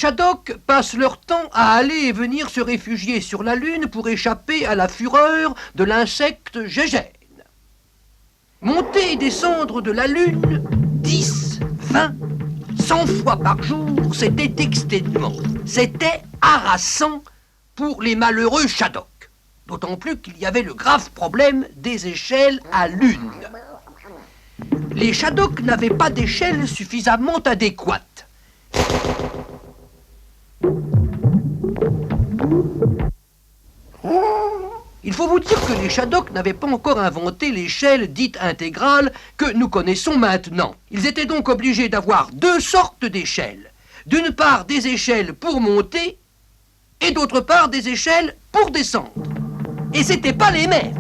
Shadocks passent leur temps à aller et venir se réfugier sur la Lune pour échapper à la fureur de l'insecte Gégène. Monter et descendre de la Lune 10, 20, 100 fois par jour, c'était exténuant. C'était harassant pour les malheureux Shadocks. D'autant plus qu'il y avait le grave problème des échelles à Lune. Les Shadocks n'avaient pas d'échelle suffisamment adéquate. Il faut vous dire que les Shadocks n'avaient pas encore inventé l'échelle dite intégrale que nous connaissons maintenant. Ils étaient donc obligés d'avoir deux sortes d'échelles. D'une part, des échelles pour monter et d'autre part, des échelles pour descendre. Et c'était pas les mêmes.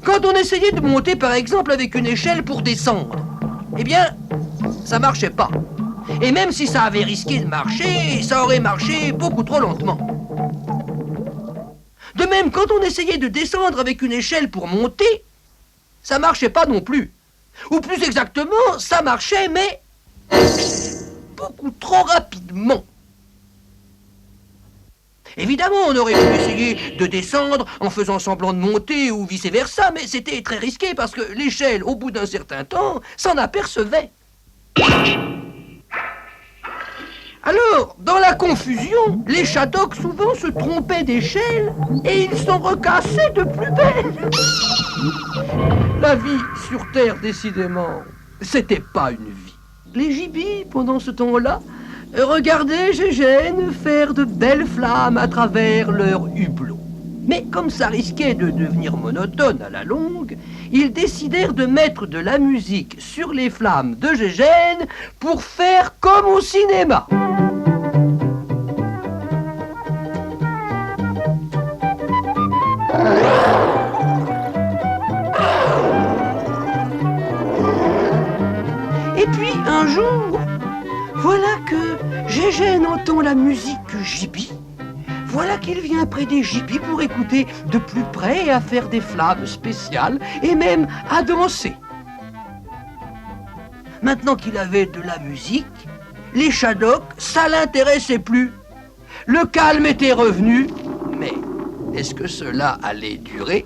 Quand on essayait de monter, par exemple, avec une échelle pour descendre, eh bien, ça marchait pas. Et même si ça avait risqué de marcher, ça aurait marché beaucoup trop lentement. De même, quand on essayait de descendre avec une échelle pour monter, ça marchait pas non plus. Ou plus exactement, ça marchait, mais beaucoup trop rapidement. Évidemment, on aurait pu essayer de descendre en faisant semblant de monter ou vice-versa, mais c'était très risqué parce que l'échelle, au bout d'un certain temps, s'en apercevait. Alors, dans la confusion, les Shadocks souvent se trompaient d'échelle et ils s'en recassaient de plus belle. La vie sur Terre, décidément, c'était pas une vie. Les gibis, pendant ce temps-là, regardaient Gégène faire de belles flammes à travers leur hublot. Mais comme ça risquait de devenir monotone à la longue, ils décidèrent de mettre de la musique sur les flammes de Gégène pour faire comme au cinéma. Et puis un jour, voilà que Gégène entend la musique gibi. Voilà qu'il vient près des gibis pour écouter de plus près et à faire des flammes spéciales et même à danser. Maintenant qu'il avait de la musique, les Shadocks, ça l'intéressait plus. Le calme était revenu, mais est-ce que cela allait durer ?